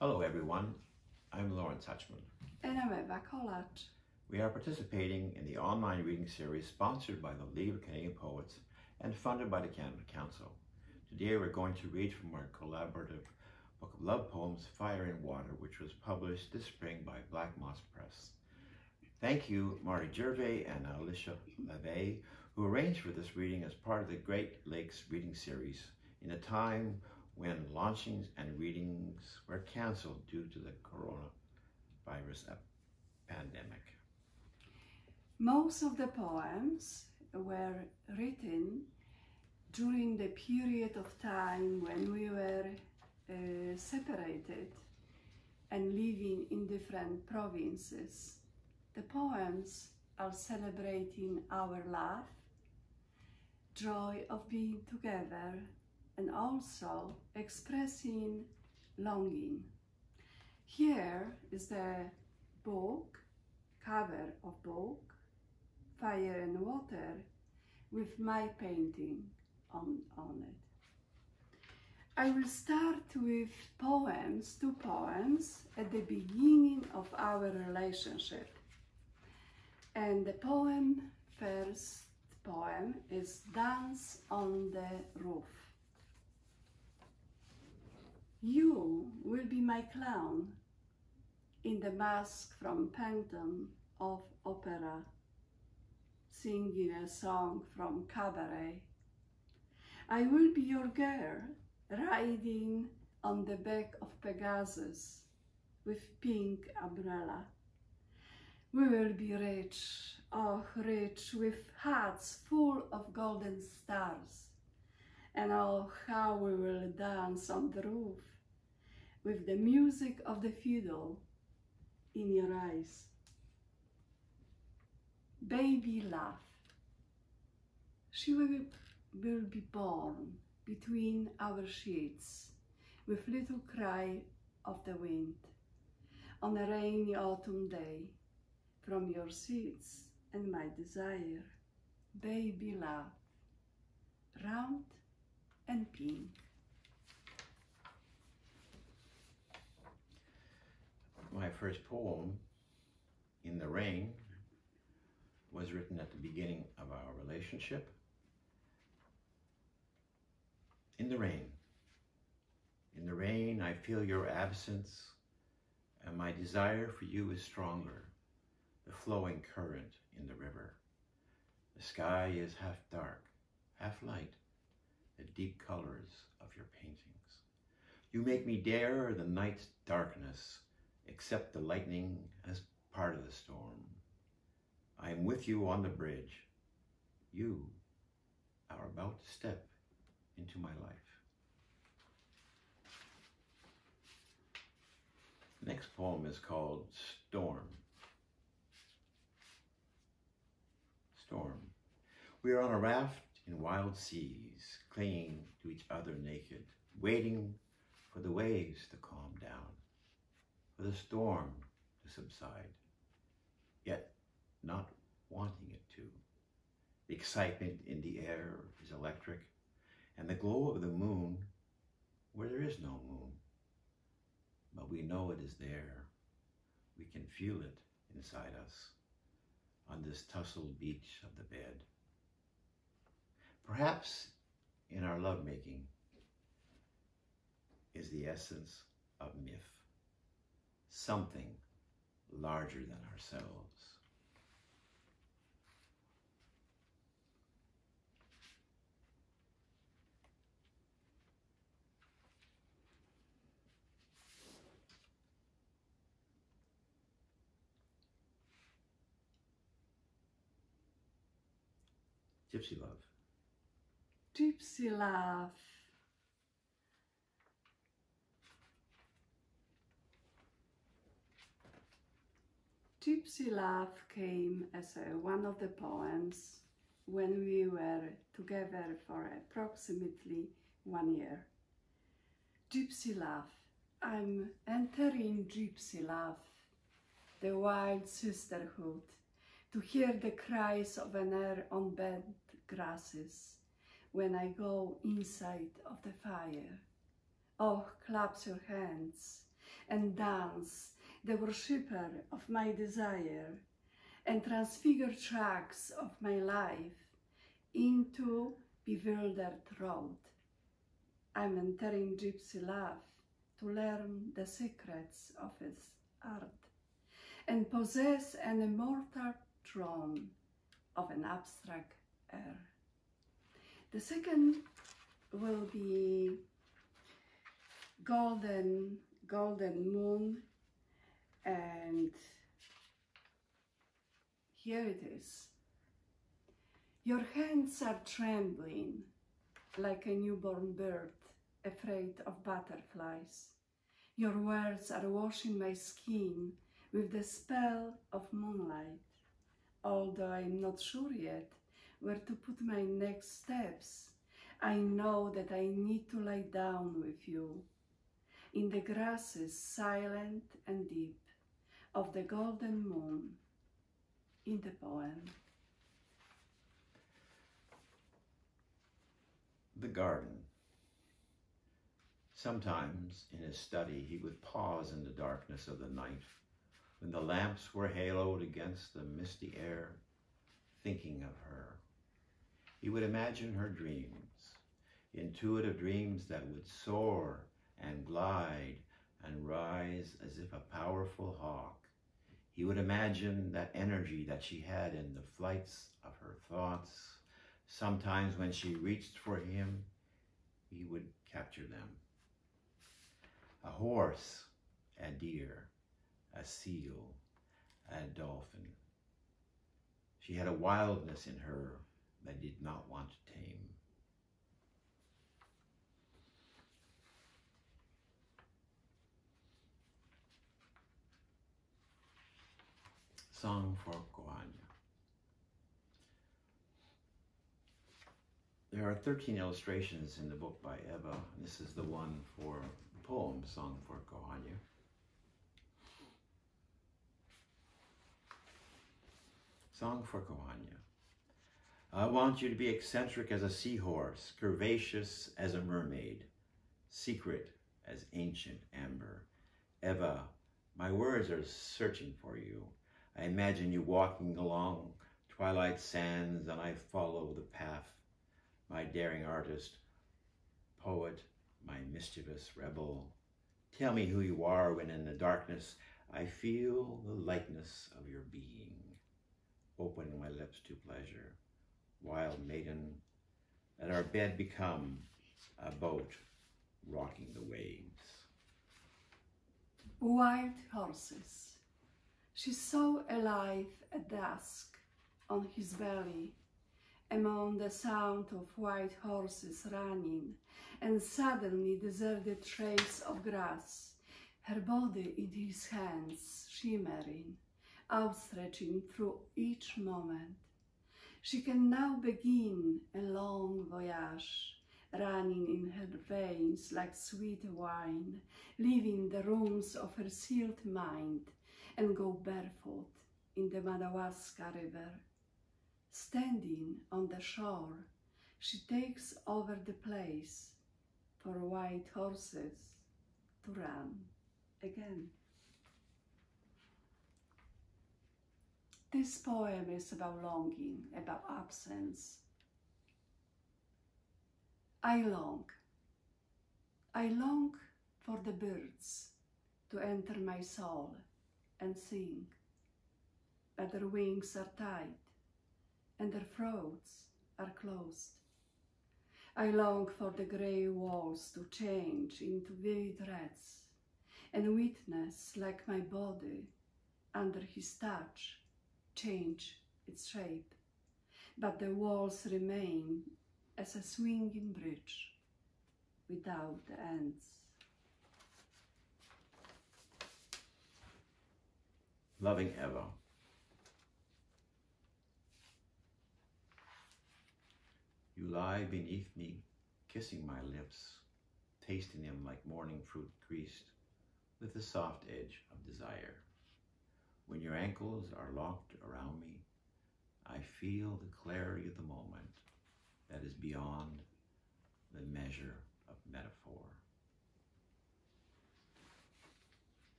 Hello everyone, I'm Laurence Hutchman. And I'm Eva Kolacz. We are participating in the online reading series sponsored by the League of Canadian Poets and funded by the Canada Council. Today we're going to read from our collaborative book of love poems, Fire and Water, which was published this spring by Black Moss Press. Thank you, Marty, Gervais, and Alicia, Labbe, who arranged for this reading as part of the Great Lakes reading series in a time when launchings and readings were canceled due to the coronavirus pandemic. Most of the poems were written during the period of time when we were separated and living in different provinces. The poems are celebrating our love, joy of being together, and also expressing longing. Here is the book, cover of book, Fire and Water, with my painting on it. I will start with poems, two poems at the beginning of our relationship. And the first poem is Dance on the Roof. You will be my clown in the mask from Phantom of Opera, singing a song from Cabaret. I will be your girl, riding on the back of Pegasus with pink umbrella. We will be rich, oh rich, with hats full of golden stars. And oh, how we will dance on the roof with the music of the fiddle in your eyes. Baby love. She will be born between our sheets with little cry of the wind on a rainy autumn day from your seats and my desire. Baby love, round and pink. My first poem, In the Rain, was written at the beginning of our relationship. In the rain, I feel your absence, and my desire for you is stronger, the flowing current in the river. The sky is half dark, half light, the deep colors of your paintings. You make me dare the night's darkness, accept the lightning as part of the storm. I am with you on the bridge. You are about to step into my life. The next poem is called Storm. Storm. We are on a raft in wild seas, clinging to each other naked, waiting for the waves to calm down, for the storm to subside, yet not wanting it to. The excitement in the air is electric, and the glow of the moon where there is no moon. But we know it is there. We can feel it inside us on this tussled beach of the bed. Perhaps in our lovemaking is the essence of myth, something larger than ourselves. Gypsy Love. Gypsy Love. Gypsy Love came as one of the poems when we were together for approximately 1 year. Gypsy Love. I'm entering Gypsy Love, the wild sisterhood, to hear the cries of an air on bent grasses when I go inside of the fire. Oh, clap your hands and dance, the worshipper of my desire, and transfigure tracks of my life into bewildered road. I'm entering Gypsy Love to learn the secrets of its art and possess an immortal throne of an abstract air. The second will be golden moon, and here it is. Your hands are trembling like a newborn bird afraid of butterflies. Your words are washing my skin with the spell of moonlight. Although I'm not sure yet where to put my next steps, I know that I need to lie down with you in the grasses silent and deep of the golden moon in the poem. The garden. Sometimes in his study he would pause in the darkness of the night when the lamps were haloed against the misty air, thinking of her. He would imagine her dreams, intuitive dreams that would soar and glide and rise as if a powerful hawk. He would imagine that energy that she had in the flights of her thoughts. Sometimes when she reached for him, he would capture them. A horse, a deer, a seal, a dolphin. She had a wildness in her that he did not want to tame. Song for Kohania. There are 13 illustrations in the book by Eva. This is the one for the poem, Song for Kohania. Song for Kohania. I want you to be eccentric as a seahorse, curvaceous as a mermaid, secret as ancient amber. Eva, my words are searching for you. I imagine you walking along twilight sands, and I follow the path. My daring artist, poet, my mischievous rebel. Tell me who you are when in the darkness I feel the lightness of your being. Open my lips to pleasure, wild maiden, let our bed become a boat rocking the waves. Wild horses. She saw alive at dusk on his belly, among the sound of white horses running, and suddenly deserted trace of grass, her body in his hands, shimmering, outstretching through each moment. She can now begin a long voyage, running in her veins like sweet wine, leaving the rooms of her sealed mind, and go barefoot in the Madawaska River. Standing on the shore, she takes over the place for white horses to run again. This poem is about longing, about absence. I long for the birds to enter my soul and sing, but their wings are tied and their throats are closed. I long for the grey walls to change into vivid reds and witness, like my body, under his touch, change its shape, but the walls remain as a swinging bridge without ends. Loving Eva. You lie beneath me, kissing my lips, tasting them like morning fruit greased with the soft edge of desire. When your ankles are locked around me, I feel the clarity of the moment that is beyond the measure of metaphor.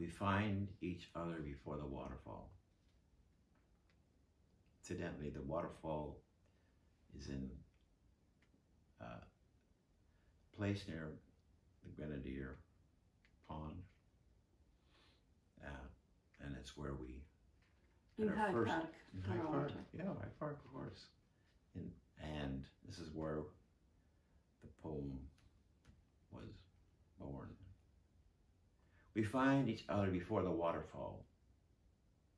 find each other before the waterfall. Incidentally, the waterfall is in a place near the Grenadier Pond, and it's where we In Hyde Park, in Hyde Park, Toronto. yeah, Hyde Park, of course. And this is where the poem was born. We find each other before the waterfall.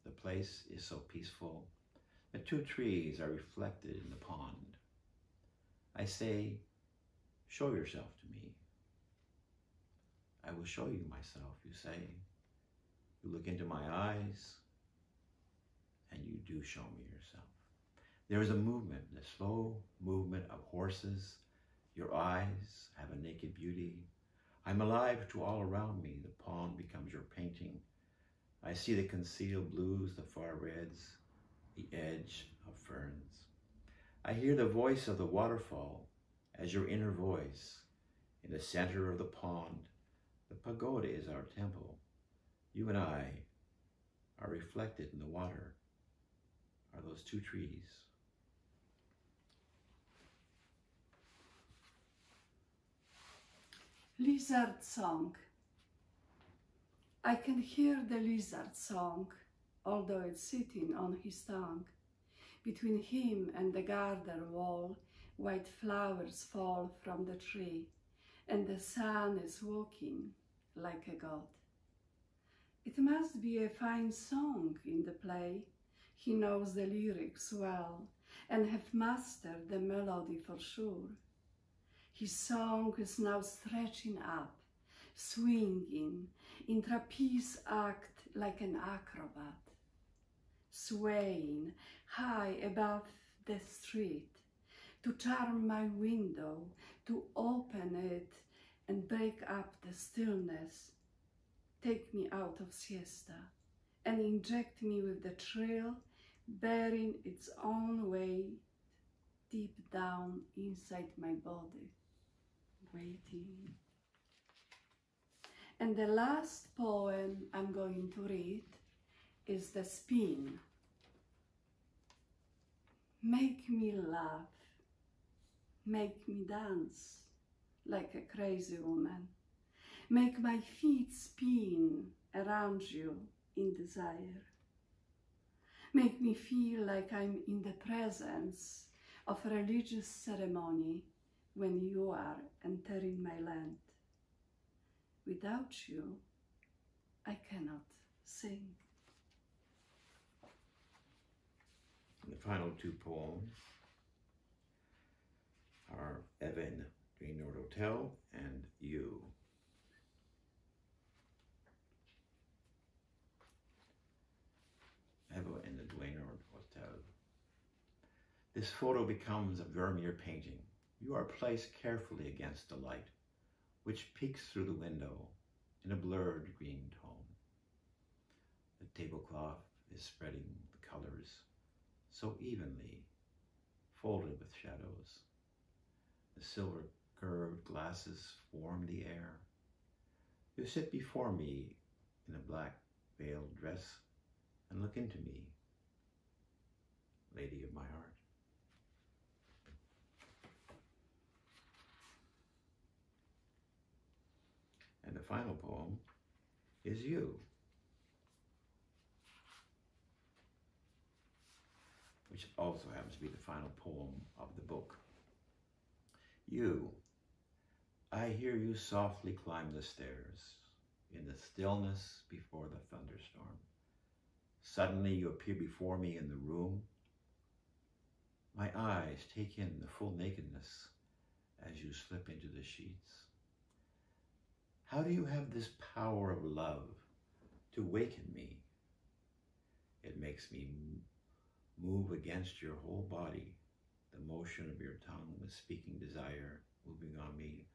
The place is so peaceful. The two trees are reflected in the pond. I say, show yourself to me. I will show you myself, you say. You look into my eyes, and you do show me yourself. There is a movement, a slow movement of horses. Your eyes have a naked beauty. I'm alive to all around me. The pond becomes your painting. I see the concealed blues, the far reds, the edge of ferns. I hear the voice of the waterfall as your inner voice. In the center of the pond, the pagoda is our temple. You and I are reflected in the water. Are those two trees? Lizard Song. I can hear the lizard song, although it's sitting on his tongue. Between him and the garden wall, white flowers fall from the tree, and the sun is walking like a god. It must be a fine song in the play. He knows the lyrics well, and have mastered the melody for sure. His song is now stretching up, swinging in trapeze act like an acrobat, swaying high above the street, to charm my window, to open it and break up the stillness, take me out of siesta, and inject me with the thrill, bearing its own weight deep down inside my body, waiting. And the last poem I'm going to read is The Spin. Make me laugh, make me dance like a crazy woman. Make my feet spin around you in desire. Make me feel like I'm in the presence of a religious ceremony when you are entering my land. Without you, I cannot sing. The final two poems are Eva in the Green Hotel and You. Eva in the Duane Hotel. This photo becomes a Vermeer painting. You are placed carefully against the light, which peeks through the window in a blurred green tone. The tablecloth is spreading the colors so evenly, folded with shadows. The silver curved glasses form the air. You sit before me in a black veiled dress and look into me, lady of my heart. And the final poem is You, which also happens to be the final poem of the book. You, I hear you softly climb the stairs in the stillness before the thunderstorm. Suddenly you appear before me in the room. My eyes take in the full nakedness as you slip into the sheets. How do you have this power of love to waken me? It makes me move against your whole body. The motion of your tongue, the speaking desire moving on me.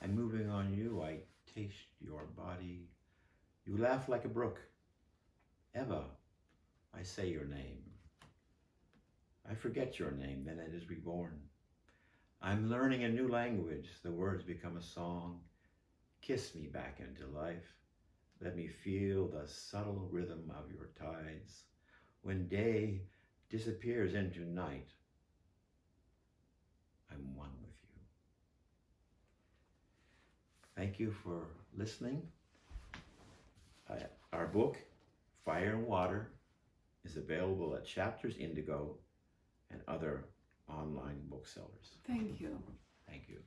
I'm moving on you. I taste your body. You laugh like a brook. Eva, I say your name. I forget your name, then it is reborn. I'm learning a new language. The words become a song. Kiss me back into life. Let me feel the subtle rhythm of your tides. When day disappears into night, I'm one with you. Thank you for listening. Our book, Fire and Water, is available at Chapters Indigo and other online booksellers. Thank you. Thank you.